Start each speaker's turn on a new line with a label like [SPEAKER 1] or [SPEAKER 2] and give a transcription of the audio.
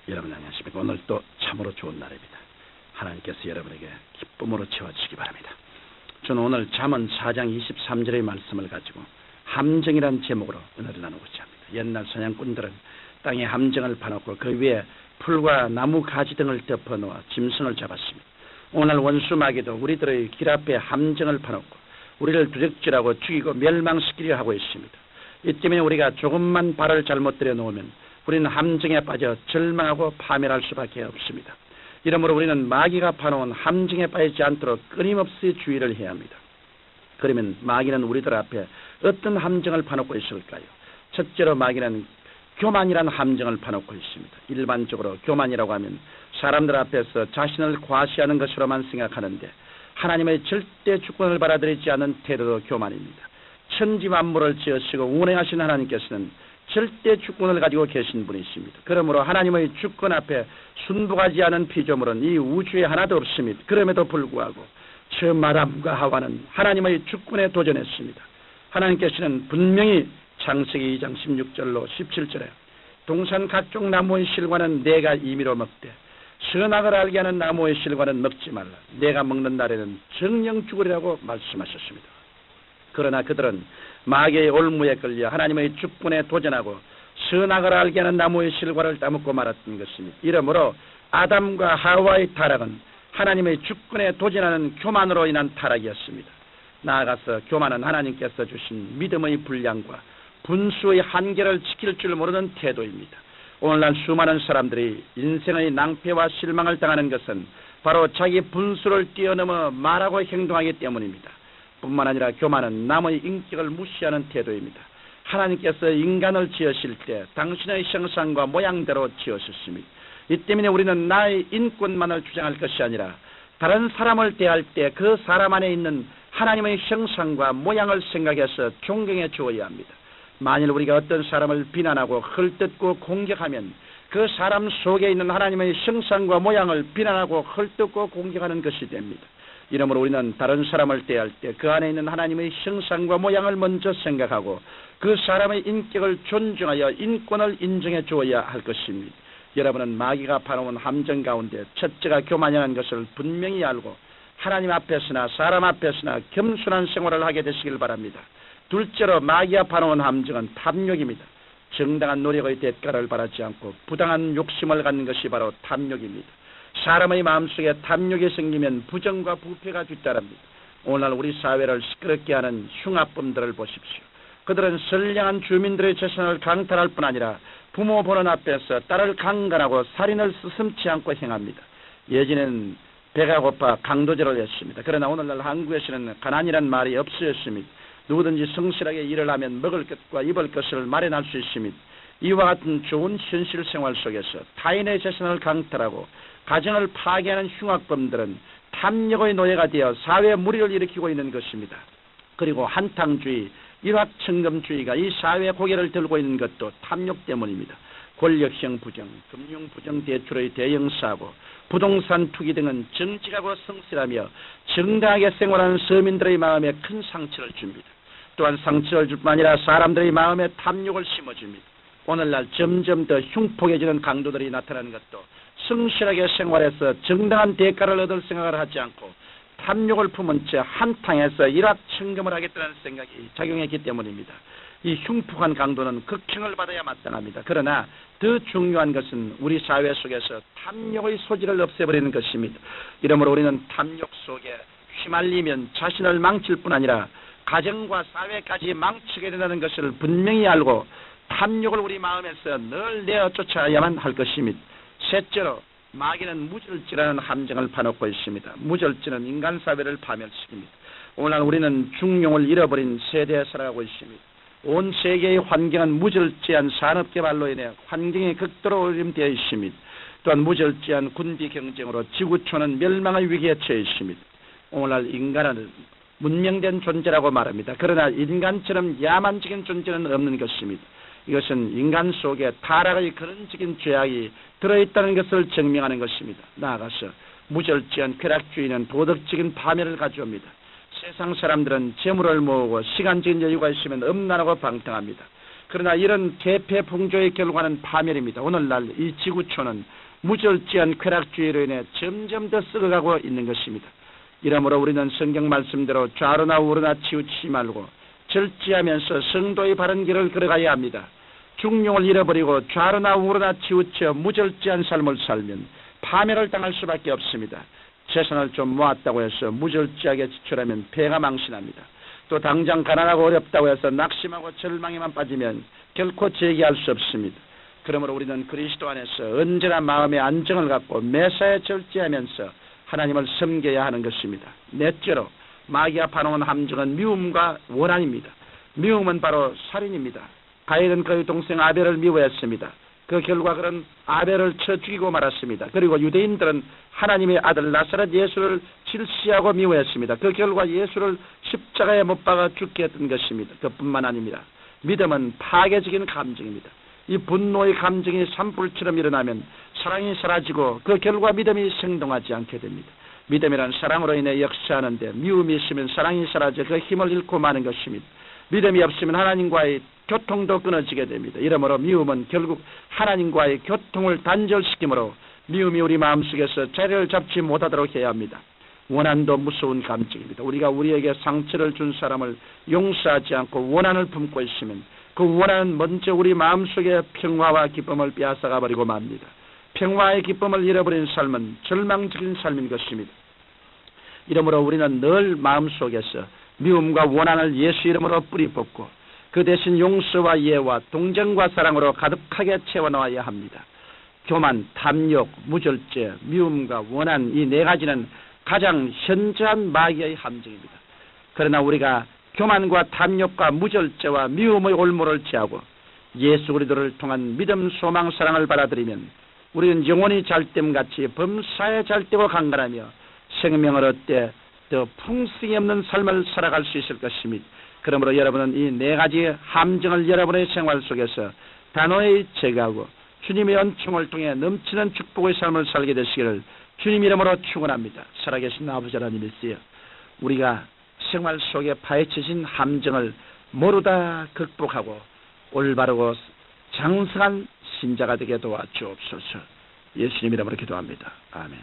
[SPEAKER 1] 여러분 안녕하십니까. 오늘 또 참으로 좋은 날입니다. 하나님께서 여러분에게 기쁨으로 채워주시기 바랍니다. 저는 오늘 잠언 4장 23절의 말씀을 가지고 함정이라는 제목으로 은혜를 나누고자 합니다. 옛날 사냥꾼들은 땅에 함정을 파놓고 그 위에 풀과 나무 가지 등을 덮어놓아 짐승을 잡았습니다. 오늘 원수 마귀도 우리들의 길 앞에 함정을 파놓고 우리를 두적질하고 죽이고 멸망시키려 하고 있습니다. 이 때문에 우리가 조금만 발을 잘못 들여놓으면 우리는 함정에 빠져 절망하고 파멸할 수밖에 없습니다. 이러므로 우리는 마귀가 파놓은 함정에 빠지지 않도록 끊임없이 주의를 해야 합니다. 그러면 마귀는 우리들 앞에 어떤 함정을 파놓고 있을까요? 첫째로 마귀는 교만이라는 함정을 파놓고 있습니다. 일반적으로 교만이라고 하면 사람들 앞에서 자신을 과시하는 것으로만 생각하는데 하나님의 절대 주권을 받아들이지 않는 태도도 교만입니다. 천지 만물을 지으시고 운행하신 하나님께서는 절대 주권을 가지고 계신 분이십니다. 그러므로 하나님의 주권 앞에 순복하지 않은 피조물은 이 우주에 하나도 없습니다. 그럼에도 불구하고 처음 아담과 하와는 하나님의 주권에 도전했습니다. 하나님께서는 분명히 창세기 2장 16절로 17절에 동산 각종 나무의 실과는 내가 임의로 먹되 선악을 알게 하는 나무의 실과는 먹지 말라. 내가 먹는 날에는 정령 죽으리라고 말씀하셨습니다. 그러나 그들은 마귀의 올무에 걸려 하나님의 주권에 도전하고 선악을 알게 하는 나무의 실과를 따먹고 말았던 것입니다. 이러므로 아담과 하와의 타락은 하나님의 주권에 도전하는 교만으로 인한 타락이었습니다. 나아가서 교만은 하나님께서 주신 믿음의 분량과 분수의 한계를 지킬 줄 모르는 태도입니다. 오늘날 수많은 사람들이 인생의 낭패와 실망을 당하는 것은 바로 자기 분수를 뛰어넘어 말하고 행동하기 때문입니다. 뿐만 아니라 교만은 남의 인격을 무시하는 태도입니다. 하나님께서 인간을 지으실 때 당신의 형상과 모양대로 지으셨습니다. 이 때문에 우리는 나의 인권만을 주장할 것이 아니라 다른 사람을 대할 때 그 사람 안에 있는 하나님의 형상과 모양을 생각해서 존경해 주어야 합니다. 만일 우리가 어떤 사람을 비난하고 헐뜯고 공격하면 그 사람 속에 있는 하나님의 형상과 모양을 비난하고 헐뜯고 공격하는 것이 됩니다. 이러므로 우리는 다른 사람을 대할 때 그 안에 있는 하나님의 형상과 모양을 먼저 생각하고 그 사람의 인격을 존중하여 인권을 인정해 주어야 할 것입니다. 여러분은 마귀가 파놓은 함정 가운데 첫째가 교만이라는 것을 분명히 알고 하나님 앞에서나 사람 앞에서나 겸손한 생활을 하게 되시길 바랍니다. 둘째로 마귀가 파놓은 함정은 탐욕입니다. 정당한 노력의 대가를 바라지 않고 부당한 욕심을 갖는 것이 바로 탐욕입니다. 사람의 마음속에 탐욕이 생기면 부정과 부패가 뒤따릅니다. 오늘날 우리 사회를 시끄럽게 하는 흉악범들을 보십시오. 그들은 선량한 주민들의 재산을 강탈할 뿐 아니라 부모 보는 앞에서 딸을 강간하고 살인을 스슴치 않고 행합니다. 예전에는 배가 고파 강도질을 했습니다. 그러나 오늘날 한국에서는 가난이란 말이 없어졌습니다. 누구든지 성실하게 일을 하면 먹을 것과 입을 것을 마련할 수 있습니다. 이와 같은 좋은 현실 생활 속에서 타인의 재산을 강탈하고 가정을 파괴하는 흉악범들은 탐욕의 노예가 되어 사회 무리를 일으키고 있는 것입니다. 그리고 한탕주의, 일확천금주의가 이 사회 고개를 들고 있는 것도 탐욕 때문입니다. 권력형 부정, 금융부정 대출의 대형 사고, 부동산 투기 등은 정직하고 성실하며 정당하게 생활하는 서민들의 마음에 큰 상처를 줍니다. 또한 상처를 줄 뿐 아니라 사람들의 마음에 탐욕을 심어줍니다. 오늘날 점점 더 흉폭해지는 강도들이 나타나는 것도 성실하게 생활해서 정당한 대가를 얻을 생각을 하지 않고 탐욕을 품은 채 한탕해서 일확천금을 하겠다는 생각이 작용했기 때문입니다. 이 흉폭한 강도는 극형을 받아야 마땅합니다. 그러나 더 중요한 것은 우리 사회 속에서 탐욕의 소지를 없애버리는 것입니다. 이러므로 우리는 탐욕 속에 휘말리면 자신을 망칠 뿐 아니라 가정과 사회까지 망치게 된다는 것을 분명히 알고 탐욕을 우리 마음에서 늘 내어 쫓아야만 할 것입니다. 셋째로 마귀는 무절제라는 함정을 파놓고 있습니다. 무절제는 인간 사회를 파멸시킵니다. 오늘 우리는 중용을 잃어버린 세대에 살아가고 있습니다. 온 세계의 환경은 무절제한 산업개발로 인해 환경이 극도로 오염되어 있습니다. 또한 무절제한 군비 경쟁으로 지구촌은 멸망의 위기에 처해 있습니다. 오늘날 인간은 문명된 존재라고 말합니다. 그러나 인간처럼 야만적인 존재는 없는 것입니다. 이것은 인간 속에 타락의 근원적인 죄악이 들어있다는 것을 증명하는 것입니다. 나아가서 무절제한 쾌락주의는 도덕적인 파멸을 가져옵니다. 세상 사람들은 재물을 모으고 시간적인 여유가 있으면 음란하고 방탕합니다. 그러나 이런 개폐풍조의 결과는 파멸입니다. 오늘날 이 지구촌은 무절제한 쾌락주의로 인해 점점 더 썩어가고 있는 것입니다. 이러므로 우리는 성경 말씀대로 좌로나 우로나 치우치지 말고 절제하면서 성도의 바른 길을 걸어가야 합니다. 중용을 잃어버리고 좌로나 우로나 치우쳐 무절제한 삶을 살면 파멸을 당할 수밖에 없습니다. 재산을 좀 모았다고 해서 무절제하게 지출하면 배가 망신합니다. 또 당장 가난하고 어렵다고 해서 낙심하고 절망에만 빠지면 결코 재기할 수 없습니다. 그러므로 우리는 그리스도 안에서 언제나 마음의 안정을 갖고 매사에 절제하면서 하나님을 섬겨야 하는 것입니다. 넷째로 마귀가 파놓은 함정은 미움과 원한입니다. 미움은 바로 살인입니다. 가인은 그의 동생 아벨을 미워했습니다. 그 결과 그는 아벨을 쳐 죽이고 말았습니다. 그리고 유대인들은 하나님의 아들 나사렛 예수를 질시하고 미워했습니다. 그 결과 예수를 십자가에 못 박아 죽게 했던 것입니다. 그뿐만 아닙니다. 믿음은 파괴적인 감정입니다. 이 분노의 감정이 산불처럼 일어나면 사랑이 사라지고 그 결과 믿음이 생동하지 않게 됩니다. 믿음이란 사랑으로 인해 역사하는데 미움이 있으면 사랑이 사라져 그 힘을 잃고 마는 것입니다. 믿음이 없으면 하나님과의 교통도 끊어지게 됩니다. 이러므로 미움은 결국 하나님과의 교통을 단절시키므로 미움이 우리 마음속에서 자리를 잡지 못하도록 해야 합니다. 원한도 무서운 감정입니다. 우리가 우리에게 상처를 준 사람을 용서하지 않고 원한을 품고 있으면 그 원한은 먼저 우리 마음속에 평화와 기쁨을 빼앗아가 버리고 맙니다. 평화의 기쁨을 잃어버린 삶은 절망적인 삶인 것입니다. 이러므로 우리는 늘 마음속에서 미움과 원한을 예수 이름으로 뿌리 뽑고 그 대신 용서와 이해와 동정과 사랑으로 가득하게 채워넣어야 합니다. 교만, 탐욕, 무절제, 미움과 원한 이 네 가지는 가장 현저한 마귀의 함정입니다. 그러나 우리가 교만과 탐욕과 무절제와 미움의 올무를 제하고 예수 그리스도를 통한 믿음, 소망, 사랑을 받아들이면 우리는 영원히 잘됨같이 범사에 잘되고 강건하며 생명을 얻되 더 풍성이 없는 삶을 살아갈 수 있을 것입니다. 그러므로 여러분은 이 네 가지 함정을 여러분의 생활 속에서 단호히 제거하고 주님의 은총을 통해 넘치는 축복의 삶을 살게 되시기를 주님 이름으로 축원합니다. 살아계신 아버지 하나님이시여, 우리가 생활 속에 파헤쳐진 함정을 모두 극복하고 올바르고 장성한 신자가 되게 도와주옵소서. 예수님 이름으로 기도합니다. 아멘.